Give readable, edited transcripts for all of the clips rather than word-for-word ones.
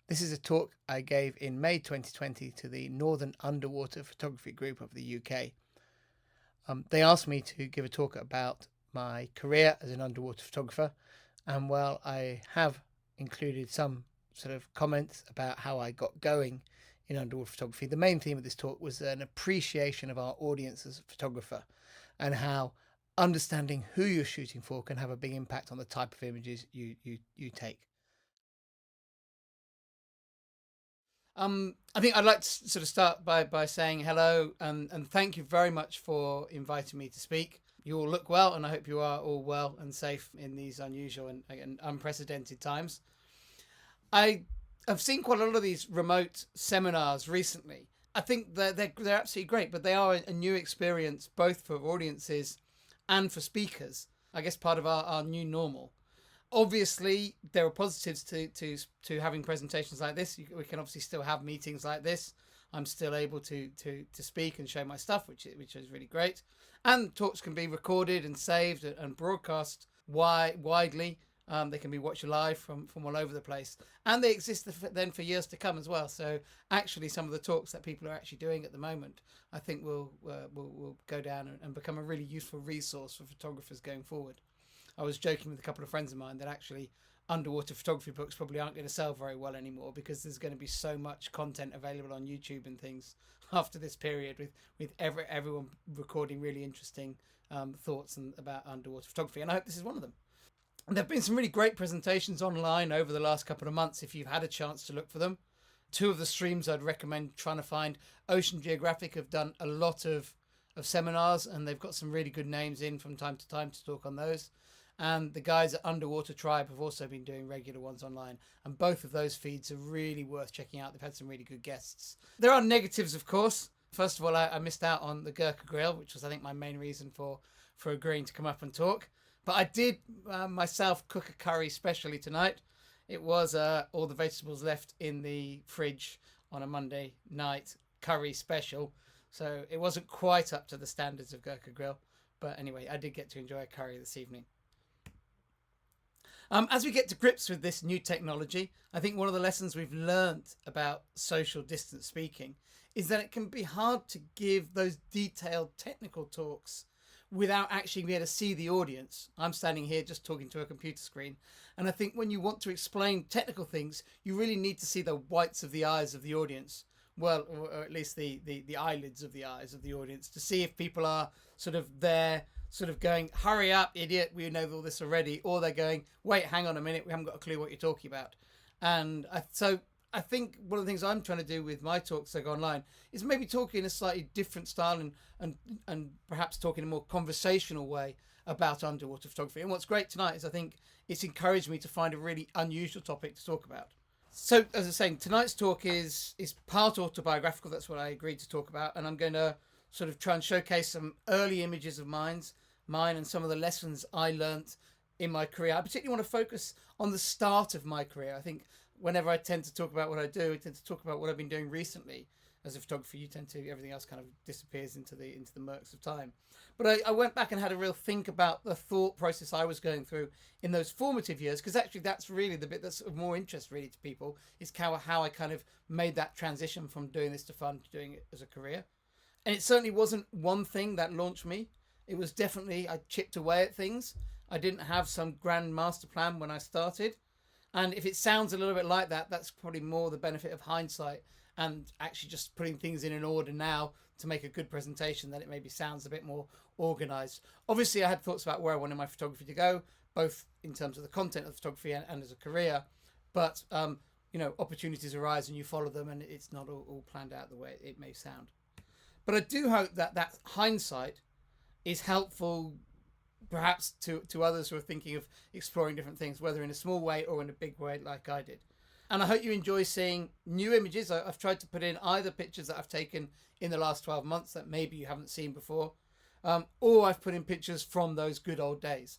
This is a talk I gave in May 2020 to the Northern Underwater Photography Group of the UK. They asked me to give a talk about my career as an underwater photographer, and while I have included some sort of comments about how I got going in underwater photography, the main theme of this talk was an appreciation of our audience as a photographer and how understanding who you're shooting for can have a big impact on the type of images you take. I think I'd like to sort of start by saying hello and thank you very much for inviting me to speak. You all look well, and I hope you are all well and safe in these unusual and unprecedented times. I have seen quite a lot of these remote seminars recently. I think they're absolutely great, but they are a new experience both for audiences and for speakers. I guess part of our new normal. Obviously, there are positives to having presentations like this. We can obviously still have meetings like this. I'm still able to speak and show my stuff, which is really great. And talks can be recorded and saved and broadcast widely. They can be watched live from all over the place, and they exist then for years to come as well. So actually, some of the talks that people are actually doing at the moment, I think will go down and become a really useful resource for photographers going forward. I was joking with a couple of friends of mine that actually underwater photography books probably aren't going to sell very well anymore because there's going to be so much content available on YouTube and things after this period with everyone recording really interesting thoughts about underwater photography. And I hope this is one of them. And there have been some really great presentations online over the last couple of months if you've had a chance to look for them. Two of the streams I'd recommend trying to find. Ocean Geographic have done a lot of seminars, and they've got some really good names in from time to time to talk on those. And the guys at Underwater Tribe have also been doing regular ones online. And both of those feeds are really worth checking out. They've had some really good guests. There are negatives, of course. First of all, I missed out on the Gurkha Grill, which was, I think, my main reason for agreeing to come up and talk. But I did myself cook a curry specially tonight. It was all the vegetables left in the fridge on a Monday night curry special. So it wasn't quite up to the standards of Gurkha Grill. But anyway, I did get to enjoy a curry this evening. As we get to grips with this new technology, I think one of the lessons we've learned about social distance speaking is that it can be hard to give those detailed technical talks without actually being able to see the audience. I'm standing here just talking to a computer screen. And I think when you want to explain technical things, you really need to see the whites of the eyes of the audience. Well, or at least the eyelids of the eyes of the audience, to see if people are sort of there, sort of going, hurry up, idiot, we know all this already. Or they're going, wait, hang on a minute, we haven't got a clue what you're talking about. And so I think one of the things I'm trying to do with my talks that go online is maybe talking in a slightly different style and perhaps talking in a more conversational way about underwater photography. And what's great tonight is I think it's encouraged me to find a really unusual topic to talk about. So, as I was saying, tonight's talk is part autobiographical. That's what I agreed to talk about. And I'm going to sort of try and showcase some early images of mine and some of the lessons I learnt in my career. I particularly want to focus on the start of my career. I think whenever I tend to talk about what I do, I tend to talk about what I've been doing recently. As a photographer, you tend to, everything else kind of disappears into the murks of time. But I went back and had a real think about the thought process I was going through in those formative years, because actually that's really the bit that's of more interest really to people, is how I kind of made that transition from doing this to fun to doing it as a career. And it certainly wasn't one thing that launched me. It was definitely, I chipped away at things. I didn't have some grand master plan when I started. And if it sounds a little bit like that, that's probably more the benefit of hindsight and actually just putting things in an order now to make a good presentation, that it maybe sounds a bit more organized. Obviously, I had thoughts about where I wanted my photography to go, both in terms of the content of photography and as a career. But, opportunities arise and you follow them, and it's not all planned out the way it may sound. But I do hope that hindsight is helpful perhaps to others who are thinking of exploring different things, whether in a small way or in a big way like I did. And I hope you enjoy seeing new images. I've tried to put in either pictures that I've taken in the last 12 months that maybe you haven't seen before, or I've put in pictures from those good old days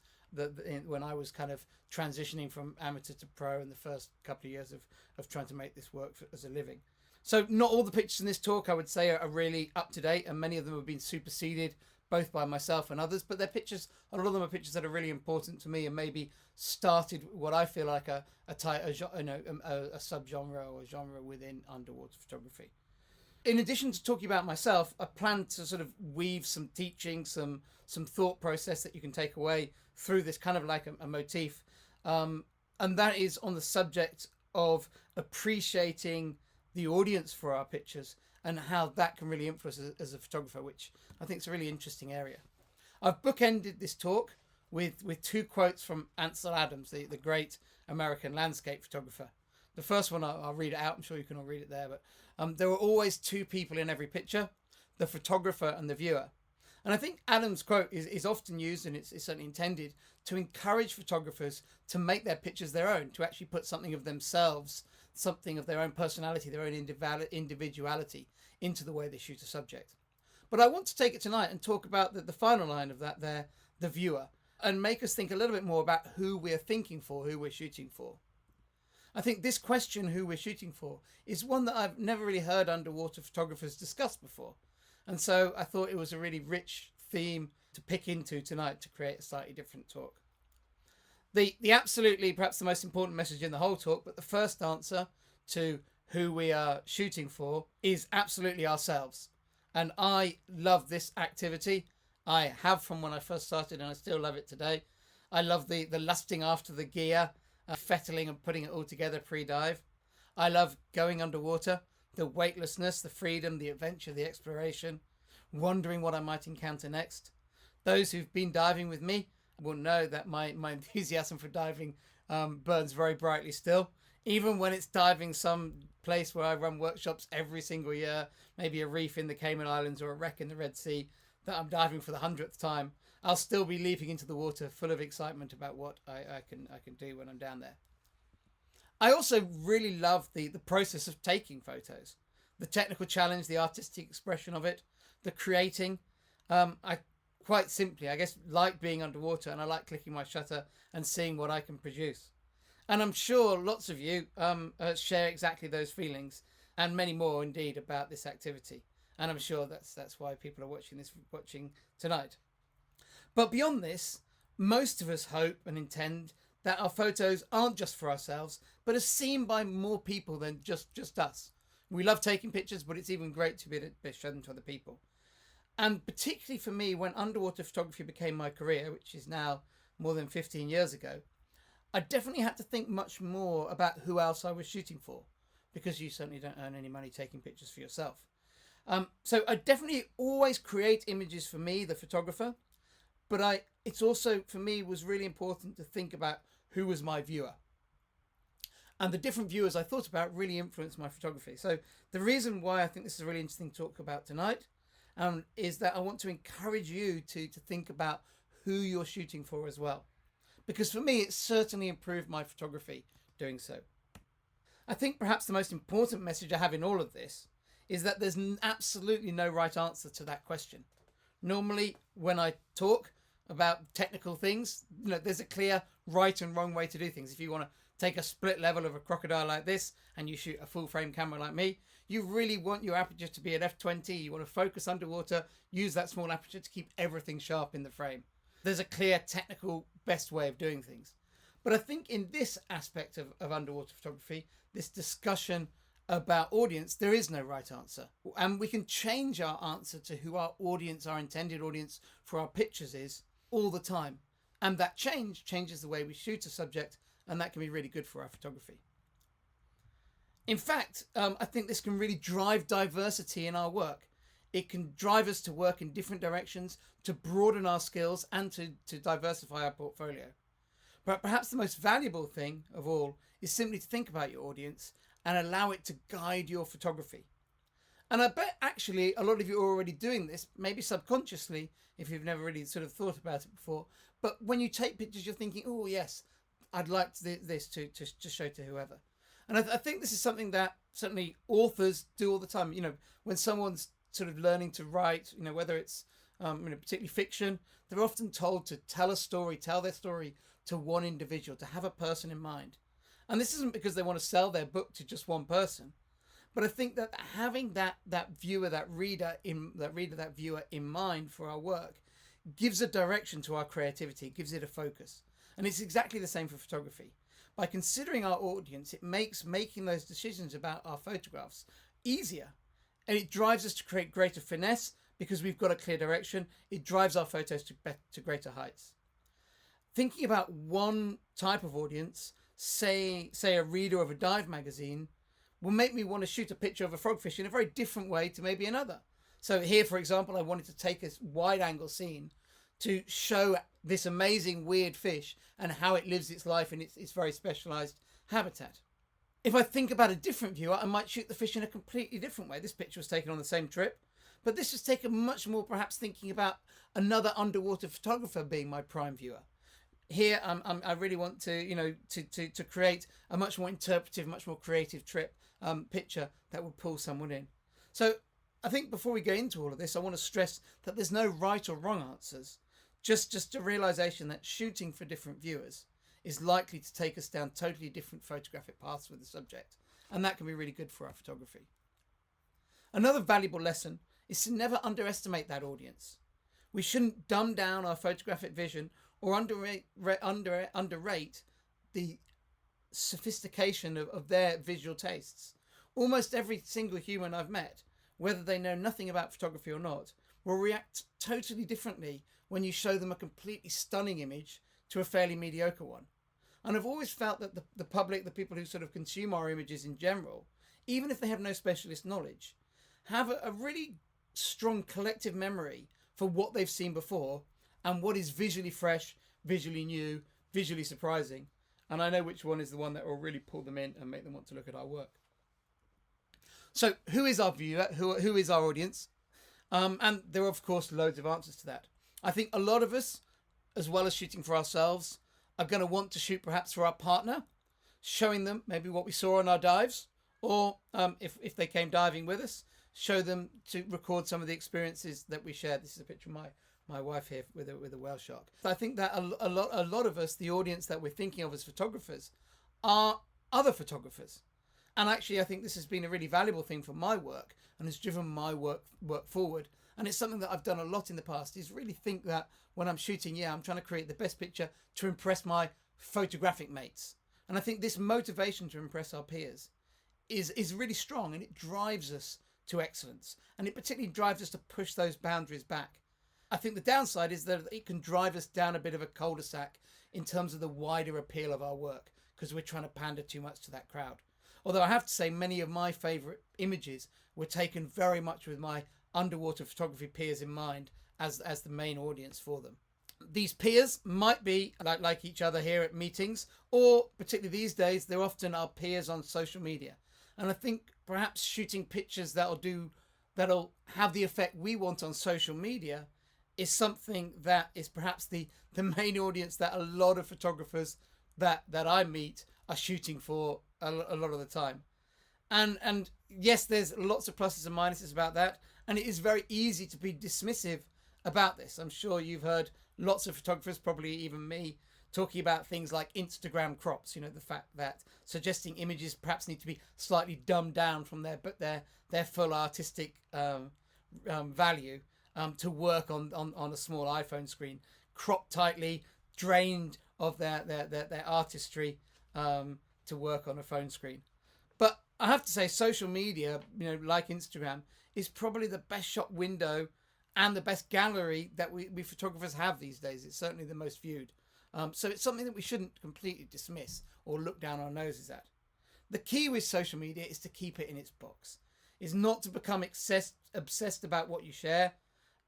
when I was kind of transitioning from amateur to pro in the first couple of years of trying to make this work as a living. So not all the pictures in this talk, I would say, are really up to date, and many of them have been superseded both by myself and others, but they're pictures, a lot of them are pictures that are really important to me and maybe started what I feel like a subgenre or a genre within underwater photography. In addition to talking about myself, I plan to sort of weave some teaching, some thought process that you can take away through this kind of like a motif. And that is on the subject of appreciating the audience for our pictures and how that can really influence us as a photographer, which I think is a really interesting area. I've bookended this talk with 2 quotes from Ansel Adams, the great American landscape photographer. The first one, I'll read it out. I'm sure you can all read it there. But there are always 2 people in every picture, the photographer and the viewer. And I think Adams' quote is often used, and it's certainly intended, to encourage photographers to make their pictures their own, to actually put something of themselves, something of their own personality, their own individuality into the way they shoot a subject. But I want to take it tonight and talk about the final line of that there, the viewer, and make us think a little bit more about who we're thinking for, who we're shooting for. I think this question, who we're shooting for, is one that I've never really heard underwater photographers discuss before. And so I thought it was a really rich theme to pick into tonight to create a slightly different talk. The absolutely, perhaps the most important message in the whole talk, but the first answer to who we are shooting for is absolutely ourselves. And I love this activity. I have from when I first started, and I still love it today. I love the lusting after the gear, fettling and putting it all together pre-dive. I love going underwater, the weightlessness, the freedom, the adventure, the exploration, wondering what I might encounter next. Those who've been diving with me will know that my enthusiasm for diving burns very brightly still. Even when it's diving some place where I run workshops every single year, maybe a reef in the Cayman Islands or a wreck in the Red Sea that I'm diving for the 100th time, I'll still be leaping into the water full of excitement about what I can do when I'm down there. I also really love the process of taking photos, the technical challenge, the artistic expression of it, the creating. I quite simply, I guess, like being underwater, and I like clicking my shutter and seeing what I can produce. And I'm sure lots of you share exactly those feelings, and many more indeed, about this activity. And I'm sure that's why people are watching tonight. But beyond this, most of us hope and intend that our photos aren't just for ourselves, but are seen by more people than just us. We love taking pictures, but it's even great to be shown to other people. And particularly for me, when underwater photography became my career, which is now more than 15 years ago, I definitely had to think much more about who else I was shooting for, because you certainly don't earn any money taking pictures for yourself. So I definitely always create images for me, the photographer, but it's also, for me, was really important to think about who was my viewer. And the different viewers I thought about really influenced my photography. So the reason why I think this is a really interesting talk about tonight is that I want to encourage you to think about who you're shooting for as well. Because for me, it certainly improved my photography doing so. I think perhaps the most important message I have in all of this is that there's absolutely no right answer to that question. Normally, when I talk about technical things, there's a clear right and wrong way to do things. If you want to take a split level of a crocodile like this and you shoot a full frame camera like me, you really want your aperture to be at f20. You want to focus underwater, use that small aperture to keep everything sharp in the frame. There's a clear technical best way of doing things. But I think in this aspect of underwater photography, this discussion about audience, there is no right answer. And we can change our answer to who our audience, our intended audience for our pictures is, all the time. And that changes the way we shoot a subject, and that can be really good for our photography. In fact, I think this can really drive diversity in our work. It can drive us to work in different directions, to broaden our skills, and to diversify our portfolio. But perhaps the most valuable thing of all is simply to think about your audience and allow it to guide your photography. And I bet actually a lot of you are already doing this, maybe subconsciously, if you've never really sort of thought about it before. But when you take pictures, you're thinking, oh yes, I'd like this to show to whoever. And I think this is something that certainly authors do all the time. When someone's sort of learning to write, whether it's particularly fiction, they're often told to tell their story to one individual, to have a person in mind. And this isn't because they want to sell their book to just one person, But I think that having that viewer, that viewer in mind for our work gives a direction to our creativity, gives it a focus. And it's exactly the same for photography. By considering our audience, it makes making those decisions about our photographs easier. And it drives us to create greater finesse because we've got a clear direction. It drives our photos to greater heights. Thinking about one type of audience, say a reader of a dive magazine, will make me want to shoot a picture of a frogfish in a very different way to maybe another. So here, for example, I wanted to take a wide angle scene to show this amazing weird fish and how it lives its life in its very specialized habitat. If I think about a different viewer, I might shoot the fish in a completely different way. This picture was taken on the same trip, but this was taken much more perhaps thinking about another underwater photographer being my prime viewer. Here, I really want to create a much more interpretive, much more creative picture that would pull someone in. So I think before we go into all of this, I want to stress that there's no right or wrong answers. Just a realization that shooting for different viewers is likely to take us down totally different photographic paths with the subject, and that can be really good for our photography. Another valuable lesson is to never underestimate that audience. We shouldn't dumb down our photographic vision or underrate the sophistication of their visual tastes. Almost every single human I've met, whether they know nothing about photography or not, will react totally differently when you show them a completely stunning image to a fairly mediocre one. And I've always felt that the public, the people who sort of consume our images in general, even if they have no specialist knowledge, have a really strong collective memory for what they've seen before and what is visually fresh, visually new, visually surprising. And I know which one is the one that will really pull them in and make them want to look at our work. So who is our viewer? Who is our audience? And there are, of course, loads of answers to that. I think a lot of us, as well as shooting for ourselves, are going to want to shoot perhaps for our partner, showing them maybe what we saw on our dives, or if they came diving with us, show them to record some of the experiences that we shared. This is a picture of my wife here with a whale shark. I think that a lot of us, the audience that we're thinking of as photographers, are other photographers. And actually, I think this has been a really valuable thing for my work and has driven my work forward. And it's something that I've done a lot in the past, is really think that when I'm shooting, I'm trying to create the best picture to impress my photographic mates. And I think this motivation to impress our peers is really strong, and it drives us to excellence. And it particularly drives us to push those boundaries back. I think the downside is that it can drive us down a bit of a cul-de-sac in terms of the wider appeal of our work, because we're trying to pander too much to that crowd. Although I have to say, many of my favourite images were taken very much with my underwater photography peers in mind as the main audience for them. These peers might be like each other here at meetings, or particularly these days, they're often our peers on social media. And I think perhaps shooting pictures that'll have the effect we want on social media is something that is perhaps the main audience that a lot of photographers that I meet are shooting for a lot of the time. And yes, there's lots of pluses and minuses about that, and it is very easy to be dismissive about this. I'm sure you've heard lots of photographers, probably even me, talking about things like Instagram crops, the fact that suggesting images perhaps need to be slightly dumbed down from their full artistic value to work on a small iPhone screen, cropped tightly, drained of their artistry to work on a phone screen. But I have to say, social media, like Instagram, is probably the best shot window and the best gallery that we photographers have these days. It's certainly the most viewed. So it's something that we shouldn't completely dismiss or look down our noses at. The key with social media is to keep it in its box, is not to become obsessed about what you share,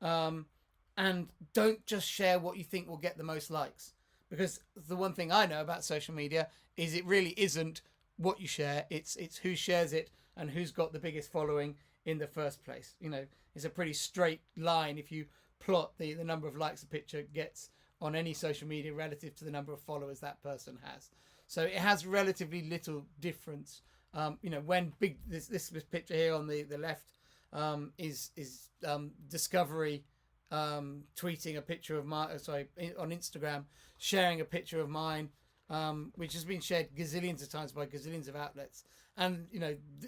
and don't just share what you think will get the most likes. Because the one thing I know about social media is it really isn't what you share, it's who shares it and who's got the biggest following in the first place. It's a pretty straight line if you plot the number of likes a picture gets on any social media relative to the number of followers that person has. So it has relatively little difference. When this picture here on the left is Discovery tweeting a picture of on Instagram, sharing a picture of mine, which has been shared gazillions of times by gazillions of outlets, And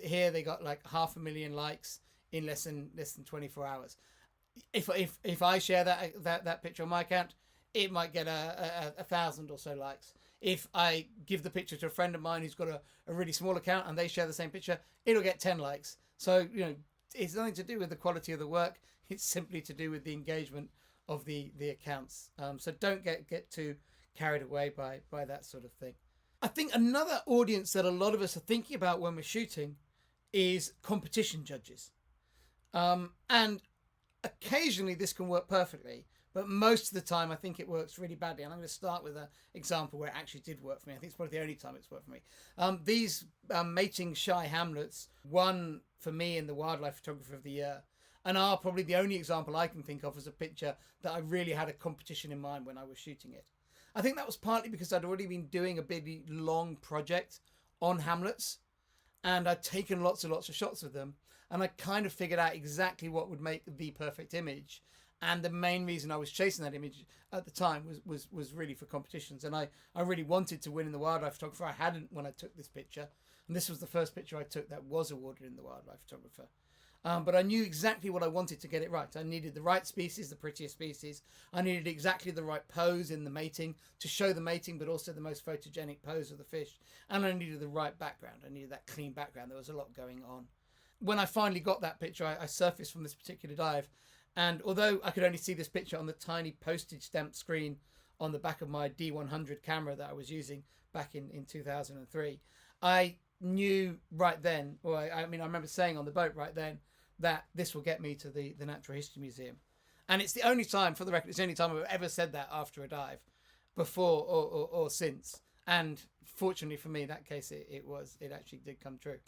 here they got like 500,000 likes in less than 24 hours. If I share that picture on my account, it might get a 1,000 or so likes. If I give the picture to a friend of mine who's got a really small account and they share the same picture, it'll get 10 likes. So it's nothing to do with the quality of the work. It's simply to do with the engagement of the accounts. So don't get too carried away by that sort of thing. I think another audience that a lot of us are thinking about when we're shooting is competition judges. And occasionally this can work perfectly, but most of the time I think it works really badly. And I'm going to start with an example where it actually did work for me. I think it's probably the only time it's worked for me. These mating shy hamlets won for me in the Wildlife Photographer of the Year, and are probably the only example I can think of as a picture that I really had a competition in mind when I was shooting it. I think that was partly because I'd already been doing a big long project on hamlets, and I'd taken lots and lots of shots with them, and I kind of figured out exactly what would make the perfect image. And the main reason I was chasing that image at the time was really for competitions. And I really wanted to win in the Wildlife Photographer. I hadn't when I took this picture, and this was the first picture I took that was awarded in the Wildlife Photographer. But I knew exactly what I wanted to get it right. I needed the right species, the prettiest species. I needed exactly the right pose in the mating to show the mating, but also the most photogenic pose of the fish. And I needed the right background. I needed that clean background. There was a lot going on. When I finally got that picture, I surfaced from this particular dive. And although I could only see this picture on the tiny postage stamp screen on the back of my D100 camera that I was using back in 2003, I knew right then, or I remember saying on the boat right then, that this will get me to the Natural History Museum. And it's the only time, for the record, it's the only time I've ever said that after a dive, before or since. And fortunately for me, in that case, it actually did come true.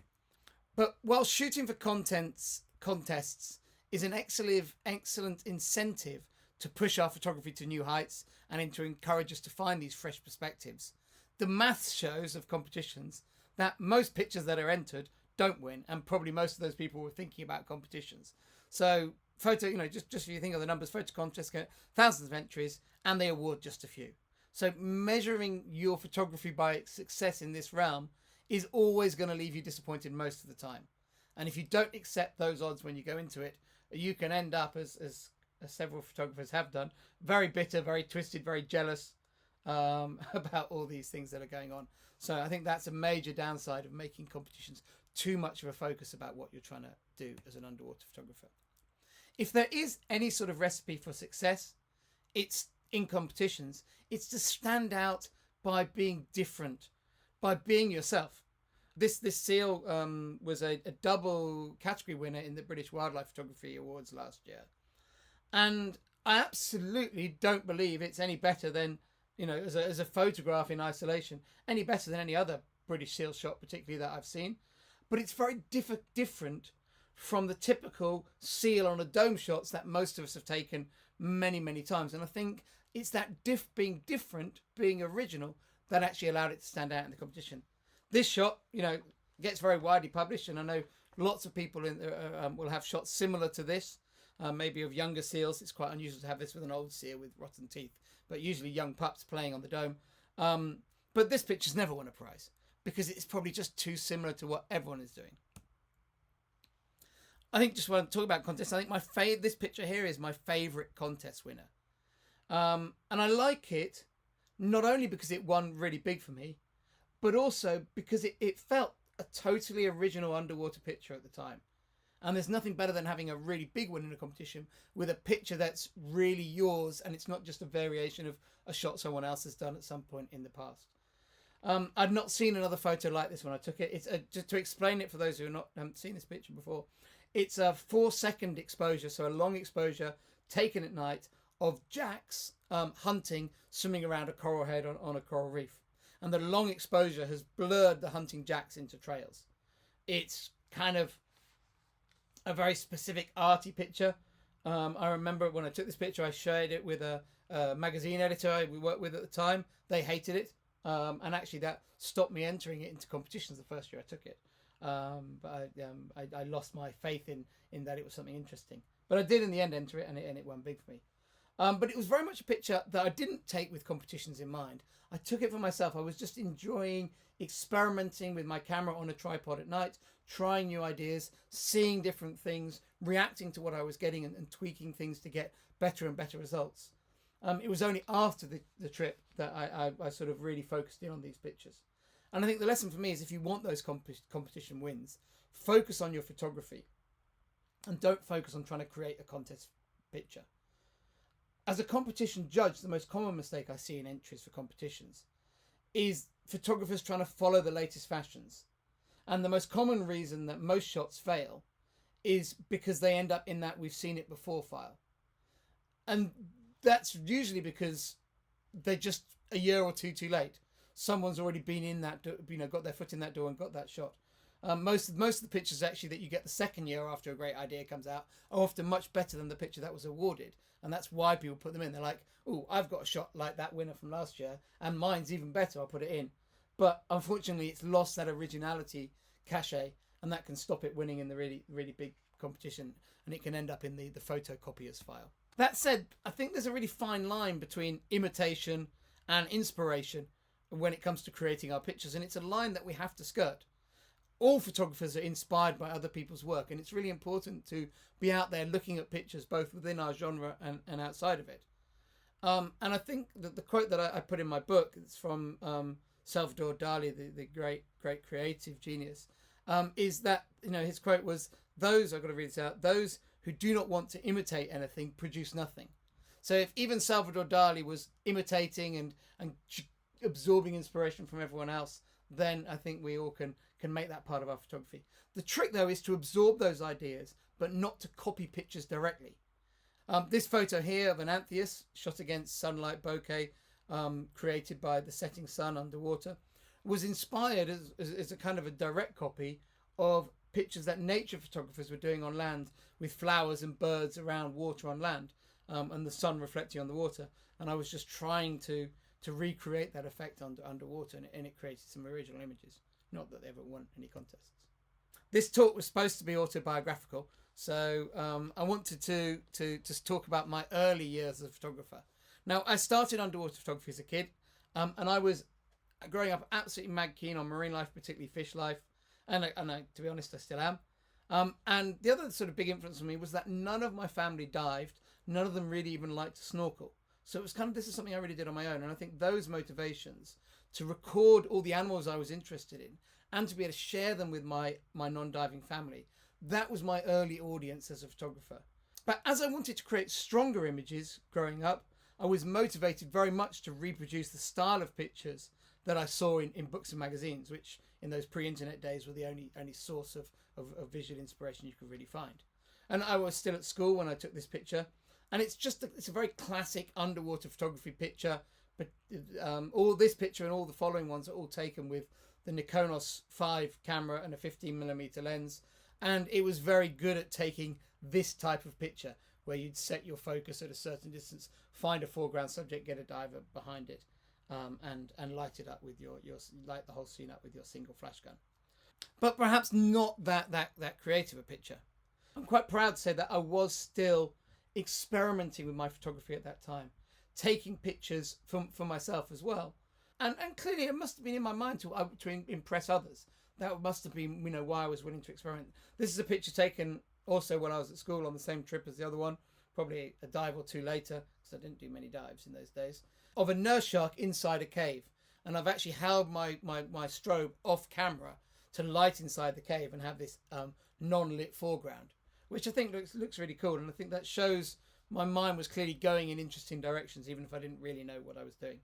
But while shooting for contests is an excellent incentive to push our photography to new heights and to encourage us to find these fresh perspectives, the maths shows of competitions that most pictures that are entered don't win, and probably most of those people were thinking about competitions. So just if you think of the numbers, photo contests get thousands of entries and they award just a few. So measuring your photography by its success in this realm is always going to leave you disappointed most of the time. And if you don't accept those odds when you go into it, you can end up, as several photographers have done, very bitter, very twisted, very jealous about all these things that are going on. So I think that's a major downside of making competitions too much of a focus about what you're trying to do as an underwater photographer. If there is any sort of recipe for success, it's in competitions. It's to stand out by being different, by being yourself. This seal was a double category winner in the British Wildlife Photography Awards last year. And I absolutely don't believe it's any better than, as a photograph in isolation, any better than any other British seal shot, particularly that I've seen. But it's very different from the typical seal on a dome shots that most of us have taken many, many times. And I think it's that being different, being original, that actually allowed it to stand out in the competition. This shot, gets very widely published, and I know lots of people will have shots similar to this, maybe of younger seals. It's quite unusual to have this with an old seal with rotten teeth, but usually young pups playing on the dome. But this picture's never won a prize, because it's probably just too similar to what everyone is doing. I think just when I talk about contests, I think this picture here is my favourite contest winner. And I like it not only because it won really big for me, but also because it felt a totally original underwater picture at the time. And there's nothing better than having a really big one in a competition with a picture that's really yours, and it's not just a variation of a shot someone else has done at some point in the past. I'd not seen another photo like this when I took it. It's just to explain it for those who haven't seen this picture before. It's a 4-second exposure, so a long exposure taken at night of jacks hunting, swimming around a coral head on a coral reef. And the long exposure has blurred the hunting jacks into trails. It's kind of a very specific arty picture. I remember when I took this picture, I shared it with a magazine editor we worked with at the time. They hated it. And actually that stopped me entering it into competitions the first year I took it. But I lost my faith in that it was something interesting. But I did in the end enter it, and it won big for me. But it was very much a picture that I didn't take with competitions in mind. I took it for myself. I was just enjoying experimenting with my camera on a tripod at night, trying new ideas, seeing different things, reacting to what I was getting, and tweaking things to get better and better results. It was only after the trip that I sort of really focused in on these pictures. And I think the lesson for me is, if you want those competition wins, focus on your photography and don't focus on trying to create a contest picture. As a competition judge, the most common mistake I see in entries for competitions is photographers trying to follow the latest fashions. And the most common reason that most shots fail is because they end up in that "we've seen it before" file. And that's usually because they're just a year or two too late. Someone's already been in that, got their foot in that door and got that shot. Most of the pictures actually that you get the second year after a great idea comes out are often much better than the picture that was awarded. And that's why people put them in. They're like, oh, I've got a shot like that winner from last year and mine's even better, I'll put it in. But unfortunately, it's lost that originality cachet, and that can stop it winning in the really, really big competition, and it can end up in the photocopier's file. That said, I think there's a really fine line between imitation and inspiration when it comes to creating our pictures, and it's a line that we have to skirt. All photographers are inspired by other people's work, and it's really important to be out there looking at pictures both within our genre and outside of it. And I think that the quote that I put in my book, it's from Salvador Dali, the great creative genius, is that, his quote was, I've got to read this out, "Those who do not want to imitate anything produce nothing." So if even Salvador Dali was imitating and absorbing inspiration from everyone else, then I think we all can make that part of our photography. The trick, though, is to absorb those ideas, but not to copy pictures directly. This photo here of an anthias shot against sunlight bokeh, created by the setting sun underwater, was inspired as a kind of a direct copy of pictures that nature photographers were doing on land, with flowers and birds around water on land, and the sun reflecting on the water. And I was just trying to recreate that effect underwater, and it created some original images. Not that they ever won any contests. This talk was supposed to be autobiographical, so I wanted to just talk about my early years as a photographer. Now, I started underwater photography as a kid, and I was, growing up, absolutely mad keen on marine life, particularly fish life, and I, to be honest, I still am. And the other sort of big influence on me was that none of my family dived. None of them really even liked to snorkel. So it was this is something I really did on my own. And I think those motivations to record all the animals I was interested in and to be able to share them with my non-diving family, that was my early audience as a photographer. But as I wanted to create stronger images growing up, I was motivated very much to reproduce the style of pictures that I saw in books and magazines, which in those pre-internet days were the only source of visual inspiration you could really find. And I was still at school when I took this picture, and it's a very classic underwater photography picture. But all this picture and all the following ones are all taken with the Nikonos 5 camera and a 15mm lens, and it was very good at taking this type of picture where you'd set your focus at a certain distance, find a foreground subject, get a diver behind it, and light it up with your light the whole scene up with your single flash gun. But perhaps not that creative a picture. I'm quite proud to say that I was still experimenting with my photography at that time, taking pictures for myself as well, and clearly it must have been in my mind to impress others. That must have been why I was willing to experiment. This is a picture taken also when I was at school on the same trip as the other one, probably a dive or two later, because I didn't do many dives in those days, of a nurse shark inside a cave. And I've actually held my strobe off camera to light inside the cave and have this non-lit foreground, which I think looks really cool. And I think that shows my mind was clearly going in interesting directions, even if I didn't really know what I was doing.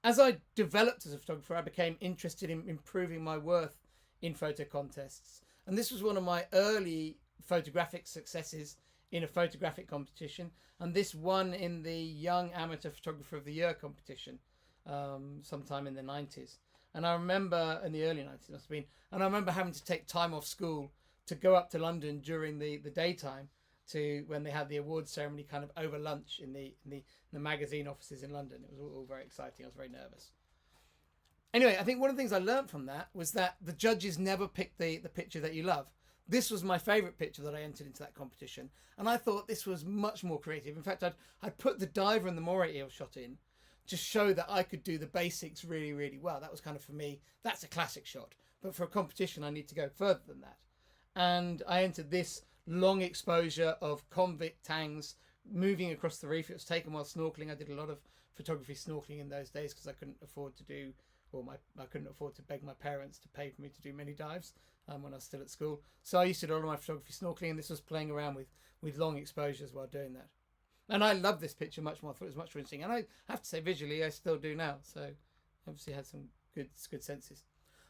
As I developed as a photographer, I became interested in improving my worth in photo contests. And this was one of my early photographic successes in a photographic competition. And this won in the Young Amateur Photographer of the Year competition sometime in the 90s. And I remember, in the early 90s must have been, and I remember having to take time off school to go up to London during the daytime to when they had the awards ceremony kind of over lunch in the magazine offices in London. It was all very exciting. I was very nervous. Anyway, I think one of the things I learned from that was that the judges never pick the picture that you love. This was my favourite picture that I entered into that competition, and I thought this was much more creative. In fact, I'd put the diver and the moray eel shot in to show that I could do the basics really, really well. That was kind of, for me, that's a classic shot. But for a competition, I need to go further than that. And I entered this long exposure of convict tangs moving across the reef. It was taken while snorkeling. I did a lot of photography snorkeling in those days because I couldn't afford to do, or I couldn't afford to beg my parents to pay for me to do many dives when I was still at school. So I used to do all of my photography snorkeling, and this was playing around with long exposures while doing that. And I loved this picture much more. I thought it was much more interesting. And I have to say, visually, I still do now. So obviously had some good senses.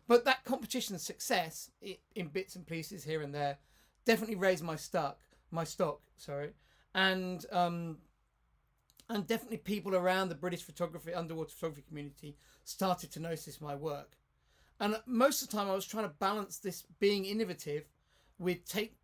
But that competition success, in bits and pieces here and there, definitely raised my stock. And definitely people around the British underwater photography community started to notice my work. And most of the time I was trying to balance this being innovative with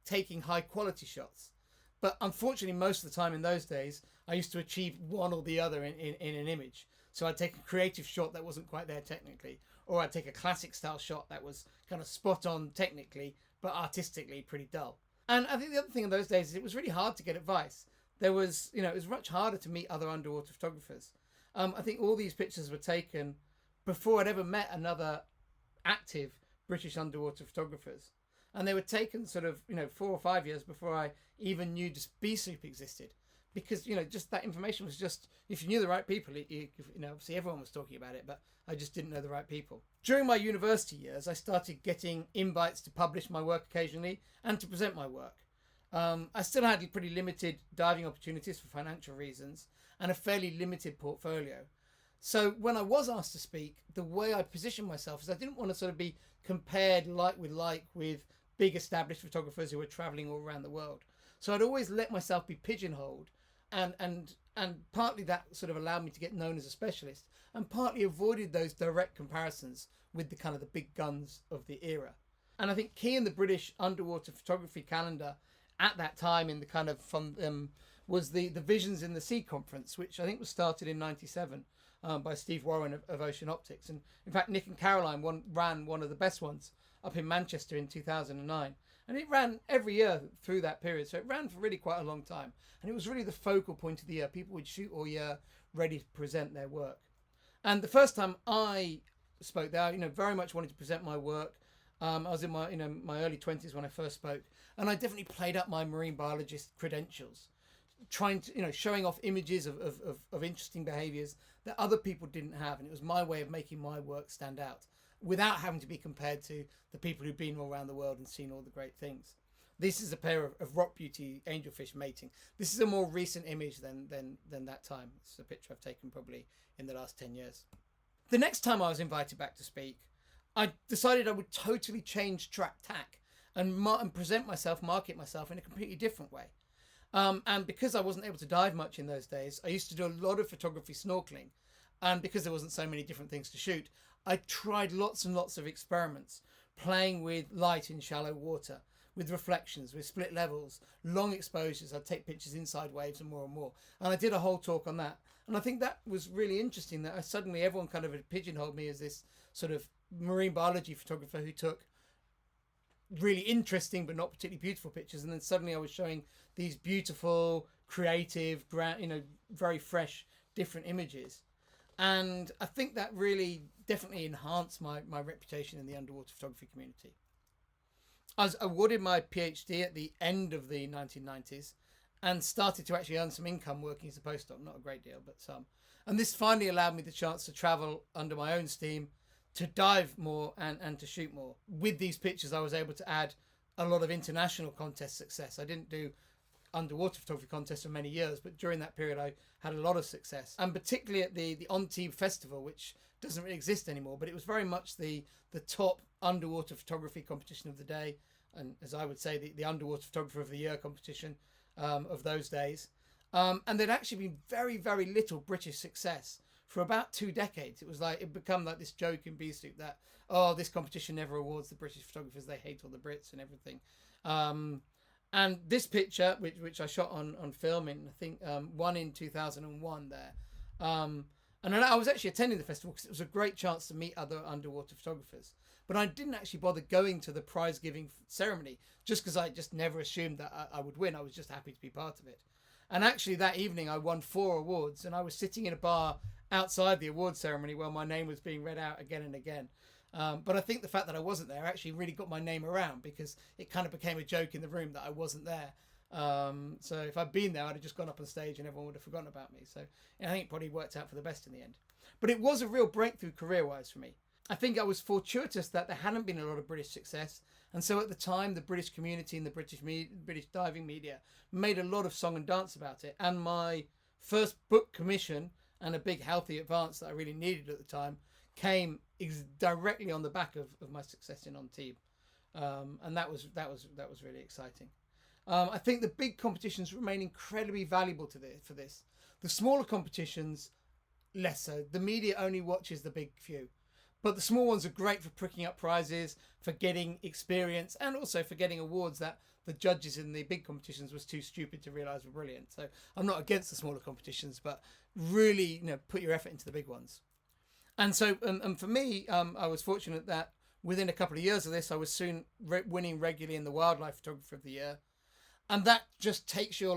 taking high quality shots. But unfortunately, most of the time in those days, I used to achieve one or the other in an image. So I'd take a creative shot that wasn't quite there technically, or I'd take a classic style shot that was kind of spot on technically, but artistically pretty dull. And I think the other thing in those days is it was really hard to get advice. There was, it was much harder to meet other underwater photographers. I think all these pictures were taken before I'd ever met another active British underwater photographers. And they were taken sort of, 4 or 5 years before I even knew just bee soup existed. Because, just that information was just, if you knew the right people, obviously everyone was talking about it, but I just didn't know the right people. During my university years, I started getting invites to publish my work occasionally and to present my work. I still had pretty limited diving opportunities for financial reasons and a fairly limited portfolio. So when I was asked to speak, the way I positioned myself is I didn't want to sort of be compared like with big established photographers who were traveling all around the world. So I'd always let myself be pigeonholed, and partly that sort of allowed me to get known as a specialist, and partly avoided those direct comparisons with the kind of the big guns of the era. And I think key in the British underwater photography calendar at that time, in the kind of was the Visions in the Sea conference, which I think was started in '97 by Steve Warren of Ocean Optics. And in fact, Nick and Caroline ran one of the best ones up in Manchester in 2009. And it ran every year through that period. So it ran for really quite a long time. And it was really the focal point of the year. People would shoot all year ready to present their work. And the first time I spoke there, very much wanted to present my work. I was in my early 20s when I first spoke. And I definitely played up my marine biologist credentials, trying to, showing off images of interesting behaviours that other people didn't have. And it was my way of making my work stand out without having to be compared to the people who've been all around the world and seen all the great things. This is a pair of rock beauty angelfish mating. This is a more recent image than that time. It's a picture I've taken probably in the last 10 years. The next time I was invited back to speak, I decided I would totally change tack and present myself, market myself in a completely different way. And because I wasn't able to dive much in those days, I used to do a lot of photography snorkeling. And because there wasn't so many different things to shoot, I tried lots and lots of experiments, playing with light in shallow water, with reflections, with split levels, long exposures. I'd take pictures inside waves and more. And I did a whole talk on that. And I think that was really interesting, that everyone kind of had pigeonholed me as this sort of marine biology photographer who took really interesting but not particularly beautiful pictures. And then suddenly I was showing these beautiful, creative, very fresh, different images. And I think that really definitely enhanced my reputation in the underwater photography community. I was awarded my PhD at the end of the 1990s and started to actually earn some income working as a postdoc. Not a great deal, but some. And this finally allowed me the chance to travel under my own steam, to dive more and to shoot more. With these pictures, I was able to add a lot of international contest success. I didn't do underwater photography contests for many years, but during that period I had a lot of success, and particularly at the Antibes Festival, which doesn't really exist anymore, but it was very much the top underwater photography competition of the day, and as I would say, the underwater photographer of the year competition of those days. And there'd actually been very, very little British success for about 2 decades. It become like this joke in Bee Soup that, this competition never awards the British photographers, they hate all the Brits and everything. And this picture, which I shot on film in, I think, won in 2001 there. And I was actually attending the festival because it was a great chance to meet other underwater photographers. but I didn't actually bother going to the prize giving ceremony just because I just never assumed that I would win. I was just happy to be part of it. And actually that evening I won 4 awards, and I was sitting in a bar outside the award ceremony while my name was being read out again and again. But I think the fact that I wasn't there actually really got my name around, because it kind of became a joke in the room that I wasn't there. So if I'd been there, I'd have just gone up on stage and everyone would have forgotten about me. So I think it probably worked out for the best in the end. But it was a real breakthrough career-wise for me. I think I was fortuitous that there hadn't been a lot of British success. And so at the time, the British community and the British diving media made a lot of song and dance about it. And my first book commission, and a big healthy advance that I really needed at the time, came directly on the back of my success in Antibes. And that was really exciting. I think the big competitions remain incredibly valuable for this. The smaller competitions, less so. The media only watches the big few. But the small ones are great for pricking up prizes, for getting experience, and also for getting awards that the judges in the big competitions was too stupid to realise were brilliant. So I'm not against the smaller competitions, but really, put your effort into the big ones. And so, and for me, I was fortunate that within a couple of years of this, I was soon winning regularly in the Wildlife Photographer of the Year. And that just takes your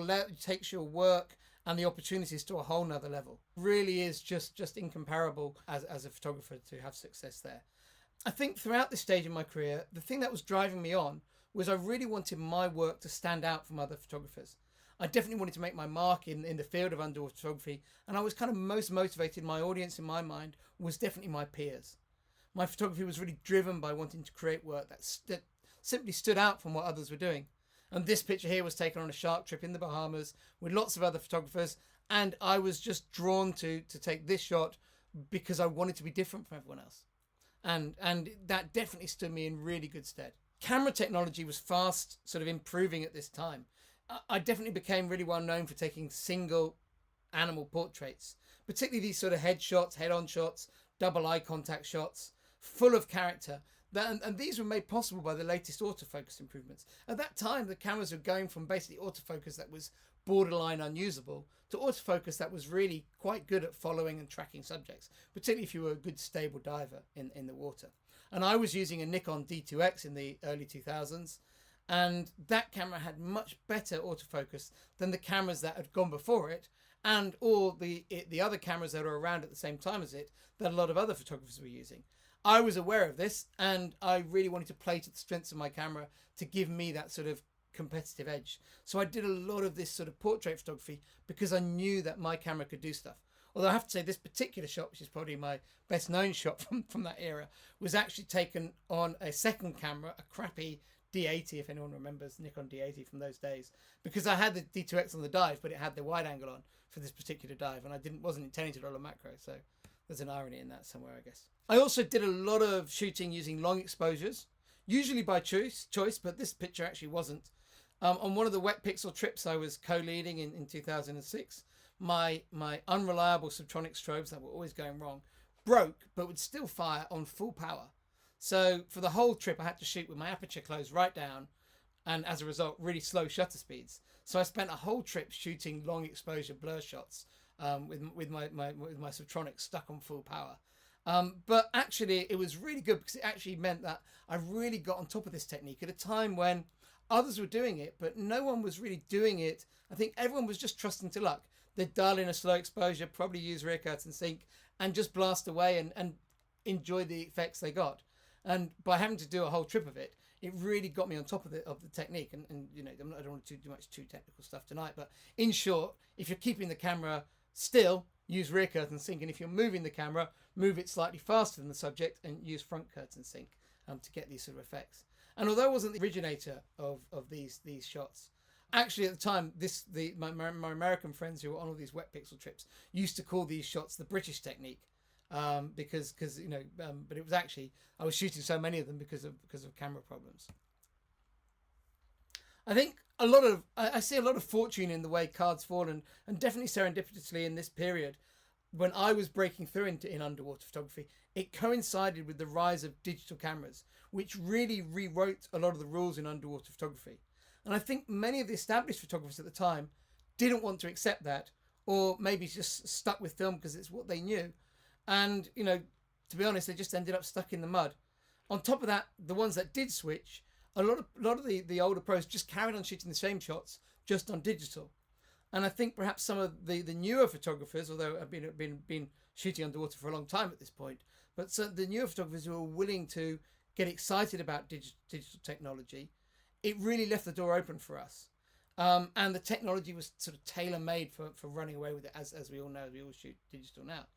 work and the opportunities to a whole nother level. Really is just incomparable as a photographer to have success there. I think throughout this stage in my career, the thing that was driving me on was I really wanted my work to stand out from other photographers. I definitely wanted to make my mark in the field of underwater photography, and I was kind of most motivated. My audience in my mind was definitely my peers. My photography was really driven by wanting to create work that simply stood out from what others were doing. And this picture here was taken on a shark trip in the Bahamas with lots of other photographers. And I was just drawn to take this shot because I wanted to be different from everyone else. And that definitely stood me in really good stead. Camera technology was fast sort of improving at this time. I definitely became really well known for taking single animal portraits, particularly these sort of head-on shots, double eye contact shots, full of character. And these were made possible by the latest autofocus improvements. At that time, the cameras were going from basically autofocus that was borderline unusable to autofocus that was really quite good at following and tracking subjects, particularly if you were a good stable diver in the water. And I was using a Nikon D2X in the early 2000s, and that camera had much better autofocus than the cameras that had gone before it, and all the other cameras that were around at the same time as it that a lot of other photographers were using. I was aware of this, and I really wanted to play to the strengths of my camera to give me that sort of competitive edge. So I did a lot of this sort of portrait photography because I knew that my camera could do stuff. Although I have to say this particular shot, which is probably my best known shot from that era, was actually taken on a second camera, a crappy D80, if anyone remembers Nikon D80 from those days, because I had the D2X on the dive, but it had the wide angle on for this particular dive, and I wasn't intending to roll a macro, so there's an irony in that somewhere, I guess. I also did a lot of shooting using long exposures, usually by choice, but this picture actually wasn't. On one of the wet pixel trips I was co-leading in 2006, my unreliable subtronic strobes that were always going wrong broke, but would still fire on full power. So for the whole trip, I had to shoot with my aperture closed right down, and as a result, really slow shutter speeds. So I spent a whole trip shooting long exposure blur shots with my subtronic stuck on full power. But actually, it was really good because it actually meant that I really got on top of this technique at a time when others were doing it, but no one was really doing it. I think everyone was just trusting to luck. They'd dial in a slow exposure, probably use rear curtain sync, and just blast away and enjoy the effects they got. And by having to do a whole trip of it, it really got me on top of the technique. And I don't want to do much too technical stuff tonight, but in short, if you're keeping the camera still, use rear curtain sync, and if you're moving the camera, move it slightly faster than the subject and use front curtain sync to get these sort of effects. And although I wasn't the originator of these shots, actually at the time, my American friends who were on all these wet pixel trips used to call these shots the British technique, because but it was actually, I was shooting so many of them because of camera problems. I think I see a lot of fortune in the way cards fall, and definitely serendipitously in this period when I was breaking through in underwater photography, it coincided with the rise of digital cameras, which really rewrote a lot of the rules in underwater photography. And I think many of the established photographers at the time didn't want to accept that, or maybe just stuck with film because it's what they knew. And, to be honest, they just ended up stuck in the mud. On top of that, the ones that did switch, a lot of the older pros just carried on shooting the same shots just on digital. And I think perhaps some of the newer photographers, although I've been shooting underwater for a long time at this point, but so the newer photographers who are willing to get excited about digital technology, it really left the door open for us. And the technology was sort of tailor-made for running away with it, as we all know, we all shoot digital now.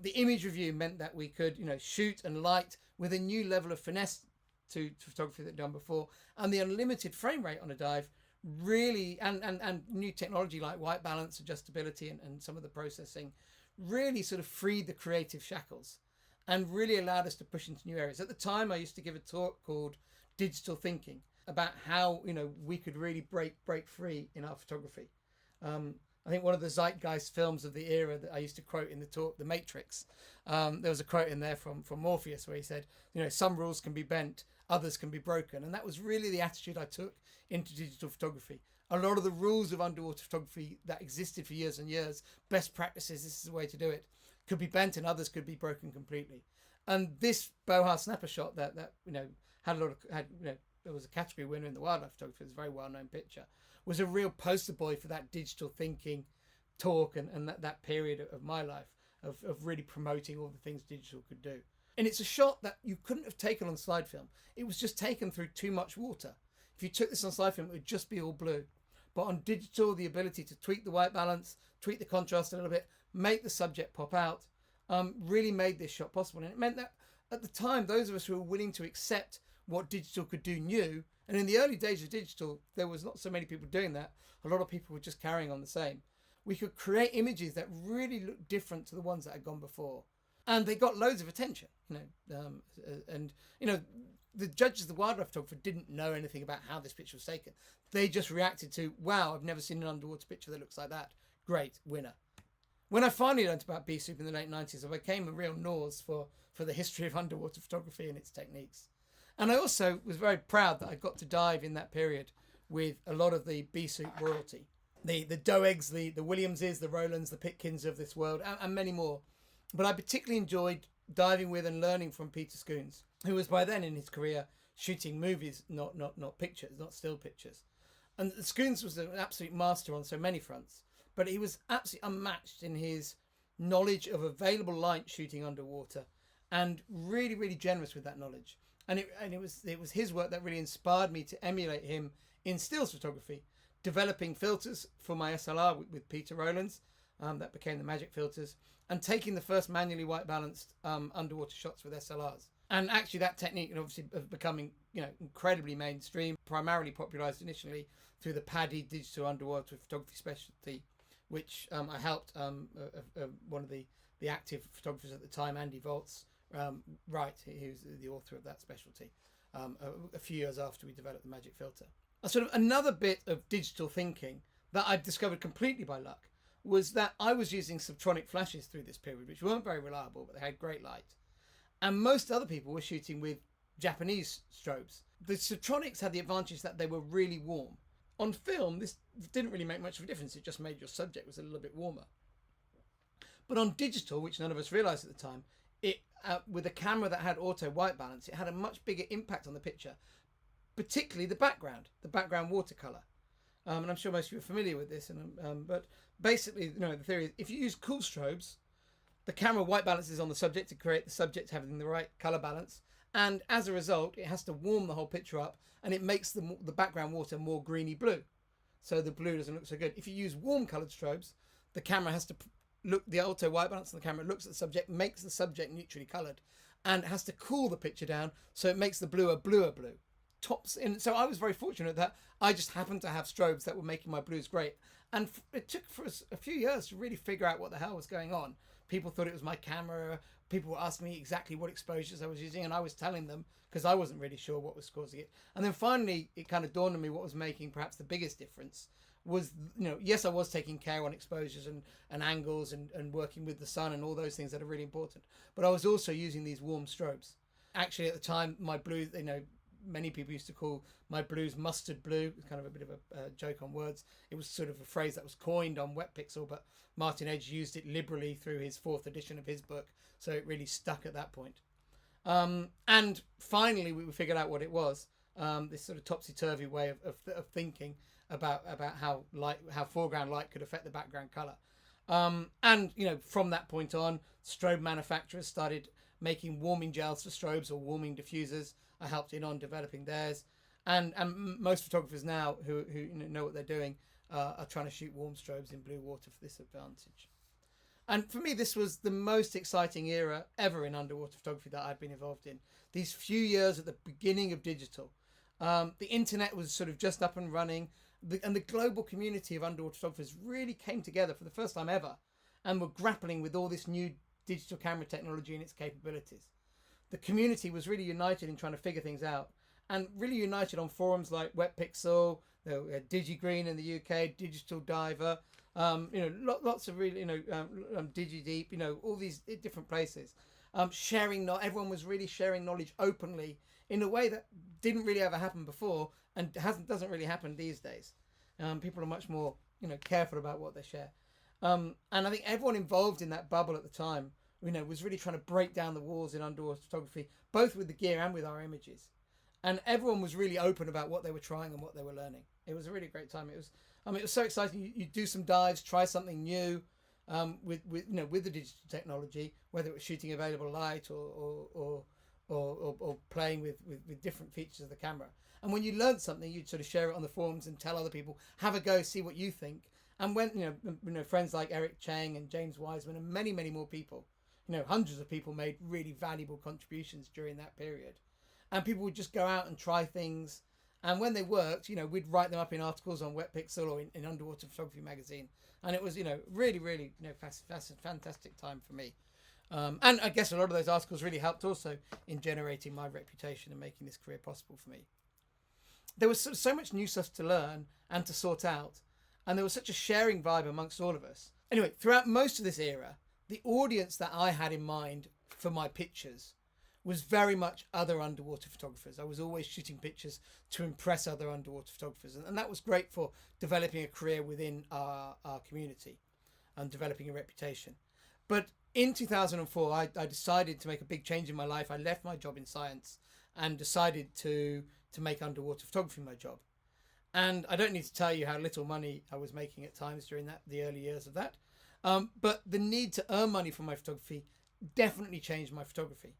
The image review meant that we could, shoot and light with a new level of finesse to photography that had done before, and the unlimited frame rate on a dive really, and new technology like white balance, adjustability, and some of the processing really sort of freed the creative shackles and really allowed us to push into new areas. At the time, I used to give a talk called Digital Thinking about how we could really break free in our photography. I think one of the zeitgeist films of the era that I used to quote in the talk, The Matrix, there was a quote in there from Morpheus where he said, some rules can be bent, others can be broken. And that was really the attitude I took into digital photography. A lot of the rules of underwater photography that existed for years and years, best practices, this is the way to do it, could be bent and others could be broken completely. And this Boha snapper shot that there was a category winner in the wildlife photography, it's a very well-known picture, was a real poster boy for that digital thinking talk and that period of my life of really promoting all the things digital could do. And it's a shot that you couldn't have taken on slide film. It was just taken through too much water. If you took this on slide film, it would just be all blue. But on digital, the ability to tweak the white balance, tweak the contrast a little bit, make the subject pop out, really made this shot possible. And it meant that at the time, those of us who were willing to accept what digital could do knew, and in the early days of digital, there was not so many people doing that. A lot of people were just carrying on the same. We could create images that really looked different to the ones that had gone before. And they got loads of attention, the judges of the wildlife photographer didn't know anything about how this picture was taken. They just reacted to, wow, I've never seen an underwater picture that looks like that. Great, winner. When I finally learned about bee soup in the late 90s, I became a real nose for the history of underwater photography and its techniques. And I also was very proud that I got to dive in that period with a lot of the bee soup royalty. The Doegs, the Williamses, the Rolands, the Pitkins of this world, and many more. But I particularly enjoyed diving with and learning from Peter Scoones, who was by then in his career shooting movies, not pictures, not still pictures. And Scoones was an absolute master on so many fronts, but he was absolutely unmatched in his knowledge of available light shooting underwater, and really, really generous with that knowledge. And it was his work that really inspired me to emulate him in stills photography, developing filters for my SLR with Peter Rowlands, that became the Magic filters, and taking the first manually white balanced underwater shots with SLRs. And actually that technique obviously becoming incredibly mainstream, primarily popularized initially through the PADI digital underwater photography specialty, which I helped one of the active photographers at the time, Andy Volts, write, who's the author of that specialty, a few years after we developed the Magic filter. A sort of another bit of digital thinking that I discovered completely by luck was that I was using subtronic flashes through this period, which weren't very reliable, but they had great light. And most other people were shooting with Japanese strobes. The subtronics had the advantage that they were really warm. On film, this didn't really make much of a difference. It just made your subject was a little bit warmer. But on digital, which none of us realized at the time, it with a camera that had auto white balance, it had a much bigger impact on the picture, particularly the background watercolor. And I'm sure most of you are familiar with this. But basically, the theory is if you use cool strobes, the camera white balances on the subject to create the subject having the right color balance. And as a result, it has to warm the whole picture up, and it makes the background water more greeny blue. So the blue doesn't look so good. If you use warm colored strobes, the camera has to look, the auto white balance on the camera looks at the subject, makes the subject neutrally colored, and has to cool the picture down so it makes the blue a bluer blue. Tops in. So I was very fortunate that I just happened to have strobes that were making my blues great. And it took for us a few years to really figure out what the hell was going on. People thought it was my camera. People were asking me exactly what exposures I was using, and I was telling them because I wasn't really sure what was causing it. And then finally, it kind of dawned on me what was making perhaps the biggest difference was, yes, I was taking care on exposures and angles and working with the sun and all those things that are really important. But I was also using these warm strobes. Actually, at the time, my blue, many people used to call my blues mustard blue. It's kind of a bit of a joke on words. It was sort of a phrase that was coined on Wet Pixel, but Martin Edge used it liberally through his 4th edition of his book, so it really stuck at that point. And finally, we figured out what it was. This sort of topsy-turvy way of thinking about how foreground light could affect the background color. And from that point on, strobe manufacturers started making warming gels for strobes or warming diffusers. I helped in on developing theirs, and most photographers now who know what they're doing are trying to shoot warm strobes in blue water for this advantage. And for me, this was the most exciting era ever in underwater photography that I've been involved in. These few years at the beginning of digital. The internet was sort of just up and running, and the global community of underwater photographers really came together for the first time ever and were grappling with all this new digital camera technology and its capabilities. The community was really united in trying to figure things out, and really united on forums like WetPixel, DigiGreen in the UK, Digital Diver, lots of really, DigiDeep, all these different places. Everyone was really sharing knowledge openly in a way that didn't really ever happen before and doesn't really happen these days. People are much more, careful about what they share. And I think everyone involved in that bubble at the time, was really trying to break down the walls in underwater photography, both with the gear and with our images. And everyone was really open about what they were trying and what they were learning. It was a really great time. It was so exciting. You do some dives, try something new, with the digital technology, whether it was shooting available light or playing with different features of the camera. And when you learned something, you'd sort of share it on the forums and tell other people, have a go, see what you think. And when friends like Eric Chang and James Wiseman and many more people, hundreds of people made really valuable contributions during that period. And people would just go out and try things. And when they worked, we'd write them up in articles on WetPixel or in Underwater Photography magazine. And it was, really, fantastic time for me. And I guess a lot of those articles really helped also in generating my reputation and making this career possible for me. There was so much new stuff to learn and to sort out. And there was such a sharing vibe amongst all of us. Anyway, throughout most of this era, the audience that I had in mind for my pictures was very much other underwater photographers. I was always shooting pictures to impress other underwater photographers. And that was great for developing a career within our community and developing a reputation. But in 2004, I decided to make a big change in my life. I left my job in science and decided to make underwater photography my job. And I don't need to tell you how little money I was making at times during the early years of that. But the need to earn money from my photography definitely changed my photography.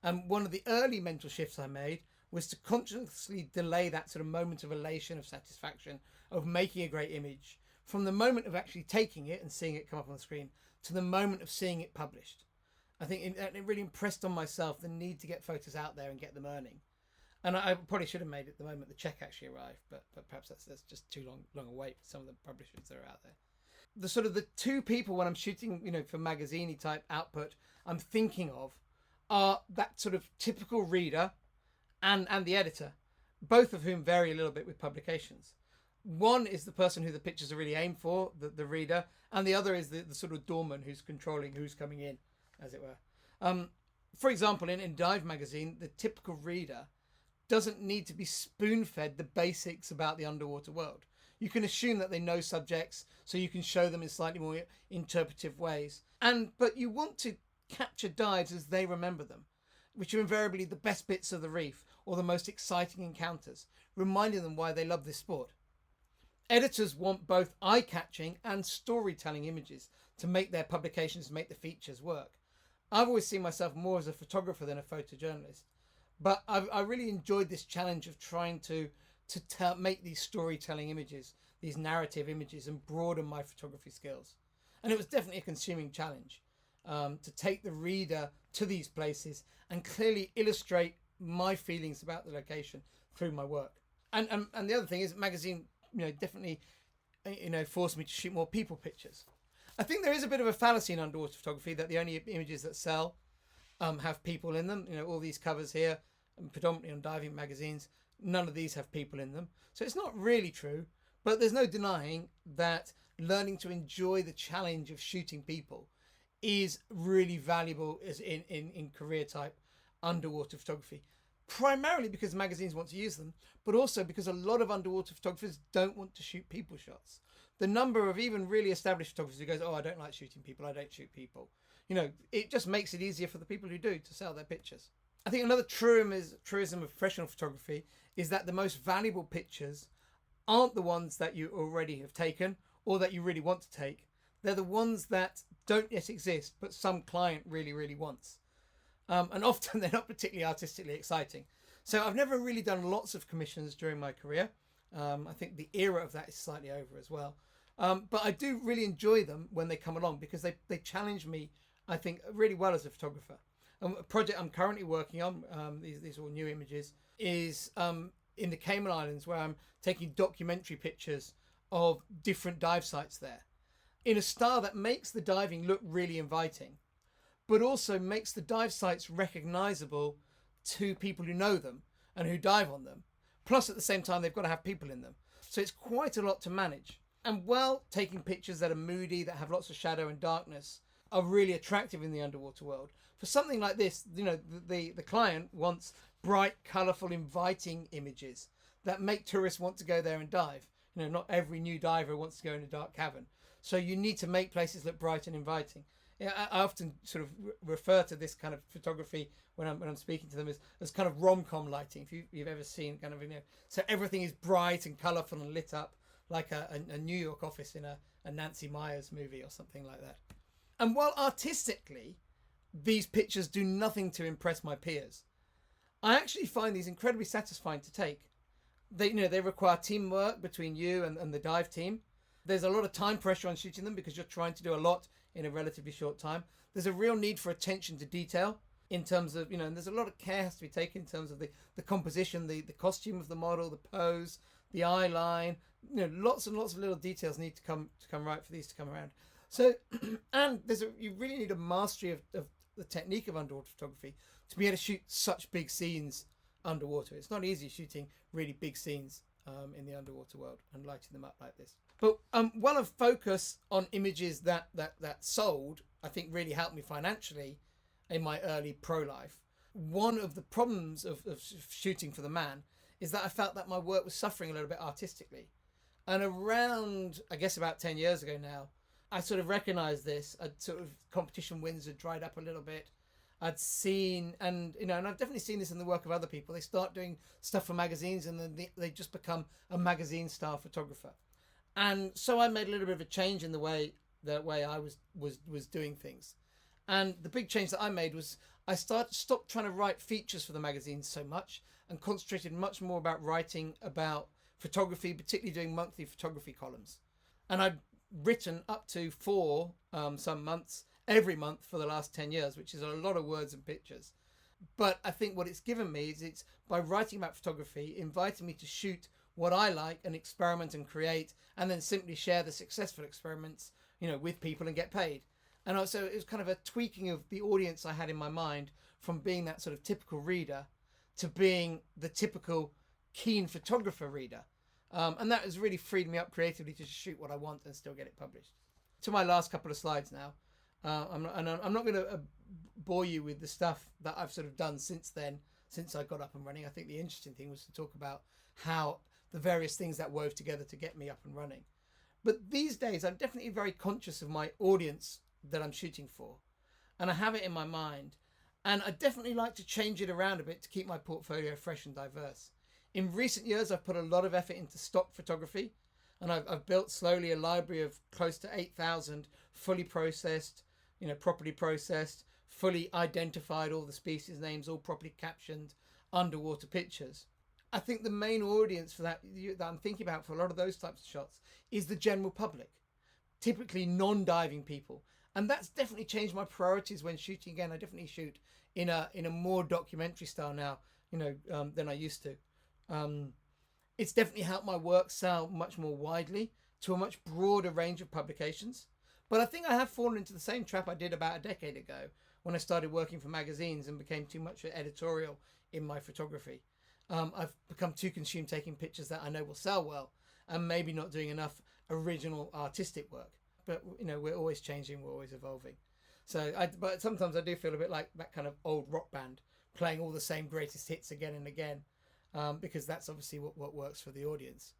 And one of the early mental shifts I made was to consciously delay that sort of moment of elation, of satisfaction, of making a great image, from the moment of actually taking it and seeing it come up on the screen to the moment of seeing it published. I think it really impressed on myself the need to get photos out there and get them earning. And I probably should have made it the moment the check actually arrived, but perhaps that's just too long a wait for some of the publishers that are out there. The two people when I'm shooting, for magazine-y type output, I'm thinking of are that sort of typical reader and the editor, both of whom vary a little bit with publications. One is the person who the pictures are really aimed for, the reader, and the other is the sort of doorman who's controlling who's coming in, as it were. For example, in Dive magazine, the typical reader doesn't need to be spoon-fed the basics about the underwater world. You can assume that they know subjects, so you can show them in slightly more interpretive ways. But you want to capture dives as they remember them, which are invariably the best bits of the reef or the most exciting encounters, reminding them why they love this sport. Editors want both eye-catching and storytelling images to make their publications, make the features work. I've always seen myself more as a photographer than a photojournalist, but I really enjoyed this challenge of trying to make these storytelling images, these narrative images, and broaden my photography skills. And it was definitely a consuming challenge to take the reader to these places and clearly illustrate my feelings about the location through my work. And the other thing is, magazine, definitely, forced me to shoot more people pictures. I think there is a bit of a fallacy in underwater photography that the only images that sell have people in them. All these covers here, predominantly on diving magazines, none of these have people in them. So it's not really true, but there's no denying that learning to enjoy the challenge of shooting people is really valuable as in career type underwater photography. Primarily because magazines want to use them, but also because a lot of underwater photographers don't want to shoot people shots. The number of even really established photographers who goes, oh, I don't like shooting people, I don't shoot people. It just makes it easier for the people who do to sell their pictures. I think another truism of professional photography is that the most valuable pictures aren't the ones that you already have taken or that you really want to take. They're the ones that don't yet exist, but some client really, really wants. And often they're not particularly artistically exciting. So I've never really done lots of commissions during my career. I think the era of that is slightly over as well. But I do really enjoy them when they come along because they challenge me, I think, really well as a photographer. And a project I'm currently working on, these are all new images, is in the Cayman Islands, where I'm taking documentary pictures of different dive sites there in a style that makes the diving look really inviting, but also makes the dive sites recognizable to people who know them and who dive on them. Plus, at the same time, they've got to have people in them. So it's quite a lot to manage. And while taking pictures that are moody, that have lots of shadow and darkness, are really attractive in the underwater world, for something like this, the client wants bright, colourful, inviting images that make tourists want to go there and dive. Not every new diver wants to go in a dark cavern. So you need to make places look bright and inviting. I often sort of refer to this kind of photography when I'm speaking to them as kind of rom-com lighting, if you've ever seen kind of, so everything is bright and colourful and lit up like a New York office in a Nancy Meyers movie or something like that. And while artistically these pictures do nothing to impress my peers, I actually find these incredibly satisfying to take. They require teamwork between you and the dive team. There's a lot of time pressure on shooting them because you're trying to do a lot in a relatively short time. There's a real need for attention to detail in terms of, and there's a lot of care has to be taken in terms of the composition, the costume of the model, the pose, the eye line. Lots and lots of little details need to come right for these to come around. So, and you really need a mastery of the technique of underwater photography to be able to shoot such big scenes underwater. It's not easy shooting really big scenes in the underwater world and lighting them up like this. But while a focus on images that sold, I think really helped me financially in my early pro life, one of the problems of shooting for the man is that I felt that my work was suffering a little bit artistically. And around, I guess about 10 years ago now, I sort of recognized this. Competition wins had dried up a little bit. I'd seen, and I've definitely seen this in the work of other people. They start doing stuff for magazines and then they just become a magazine style photographer. And so I made a little bit of a change in the way I was doing things. And the big change that I made was I stopped trying to write features for the magazines so much and concentrated much more about writing about photography, particularly doing monthly photography columns. And I'd written up to 4 some months every month for the last 10 years, which is a lot of words and pictures. But I think what it's given me is it's by writing about photography, inviting me to shoot what I like and experiment and create, and then simply share the successful experiments, with people and get paid. And also it was kind of a tweaking of the audience I had in my mind from being that sort of typical reader to being the typical keen photographer reader. And that has really freed me up creatively to shoot what I want and still get it published. To my last couple of slides now. I'm not going to bore you with the stuff that I've sort of done since then, since I got up and running. I think the interesting thing was to talk about how the various things that wove together to get me up and running. But these days, I'm definitely very conscious of my audience that I'm shooting for. And I have it in my mind. And I definitely like to change it around a bit to keep my portfolio fresh and diverse. In recent years, I've put a lot of effort into stock photography. And I've built slowly a library of close to 8,000 fully processed, properly processed, fully identified, all the species names, all properly captioned underwater pictures. I think the main audience for that I'm thinking about for a lot of those types of shots is the general public, typically non-diving people. And that's definitely changed my priorities when shooting again. I definitely shoot in a more documentary style now, than I used to. It's definitely helped my work sell much more widely to a much broader range of publications. But I think I have fallen into the same trap I did about a decade ago when I started working for magazines and became too much editorial in my photography. I've become too consumed taking pictures that I know will sell well and maybe not doing enough original artistic work. But, we're always changing, we're always evolving. But sometimes I do feel a bit like that kind of old rock band playing all the same greatest hits again and again, because that's obviously what works for the audience.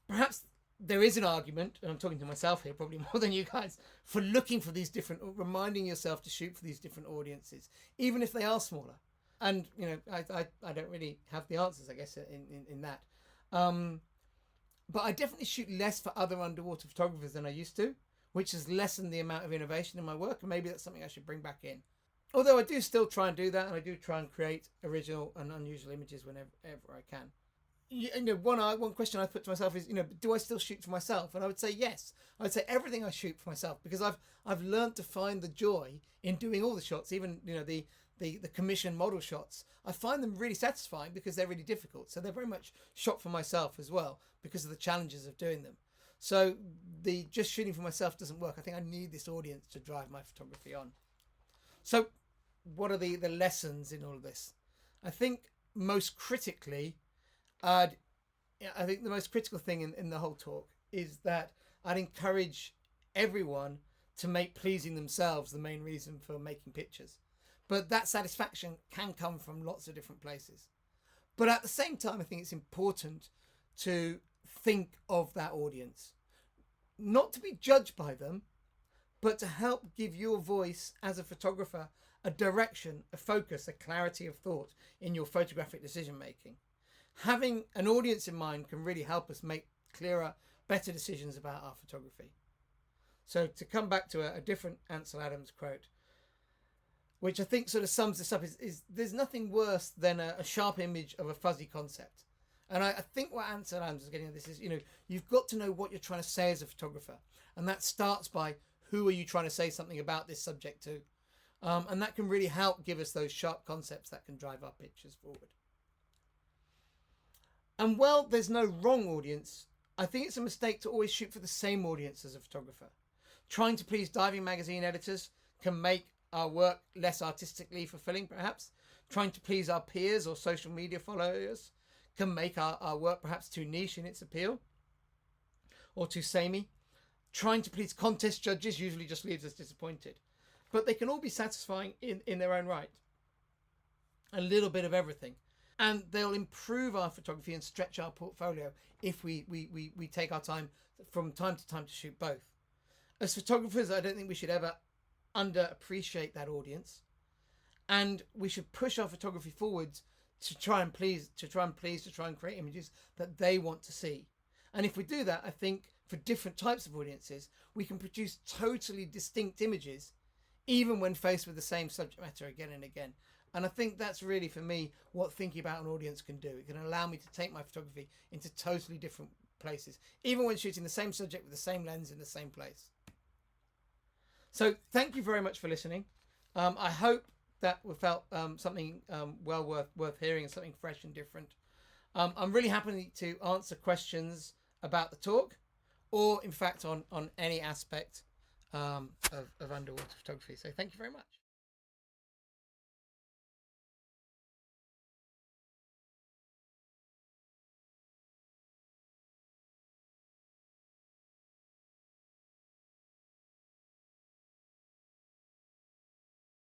Perhaps there is an argument, and I'm talking to myself here probably more than you guys, for looking for these different, reminding yourself to shoot for these different audiences, even if they are smaller. And I don't really have the answers, I guess, in that. But I definitely shoot less for other underwater photographers than I used to, which has lessened the amount of innovation in my work, and maybe that's something I should bring back in. Although I do still try and do that, and I do try and create original and unusual images whenever I can. One question I put to myself is, do I still shoot for myself? And I would say yes. I would say everything I shoot for myself, because I've learned to find the joy in doing all the shots, even the commission model shots. I find them really satisfying because they're really difficult. So they're very much shot for myself as well, because of the challenges of doing them. So the just shooting for myself doesn't work. I think I need this audience to drive my photography on. So what are the lessons in all of this? I think most critically, I think the most critical thing in the whole talk is that I'd encourage everyone to make pleasing themselves the main reason for making pictures. But that satisfaction can come from lots of different places. But at the same time, I think it's important to think of that audience, not to be judged by them, but to help give your voice as a photographer a direction, a focus, a clarity of thought in your photographic decision making. Having an audience in mind can really help us make clearer, better decisions about our photography. So to come back to a different Ansel Adams quote, which I think sort of sums this up, is there's nothing worse than a sharp image of a fuzzy concept. And I think what Ansel Adams is getting at this is, you've got to know what you're trying to say as a photographer. And that starts by, who are you trying to say something about this subject to? And that can really help give us those sharp concepts that can drive our pictures forward. And while there's no wrong audience, I think it's a mistake to always shoot for the same audience as a photographer. Trying to please diving magazine editors can make our work less artistically fulfilling, perhaps. Trying to please our peers or social media followers can make our work perhaps too niche in its appeal or too samey. Trying to please contest judges usually just leaves us disappointed. But they can all be satisfying in their own right. A little bit of everything. And they'll improve our photography and stretch our portfolio if we take our time from time to time to shoot both. As photographers, I don't think we should ever underappreciate that audience. And we should push our photography forwards to try and create images that they want to see. And if we do that, I think for different types of audiences, we can produce totally distinct images, even when faced with the same subject matter again and again. And I think that's really, for me, what thinking about an audience can do. It can allow me to take my photography into totally different places, even when shooting the same subject with the same lens in the same place. So thank you very much for listening. I hope that we felt something well worth hearing, and something fresh and different. I'm really happy to answer questions about the talk, or in fact on any aspect of underwater photography. So thank you very much.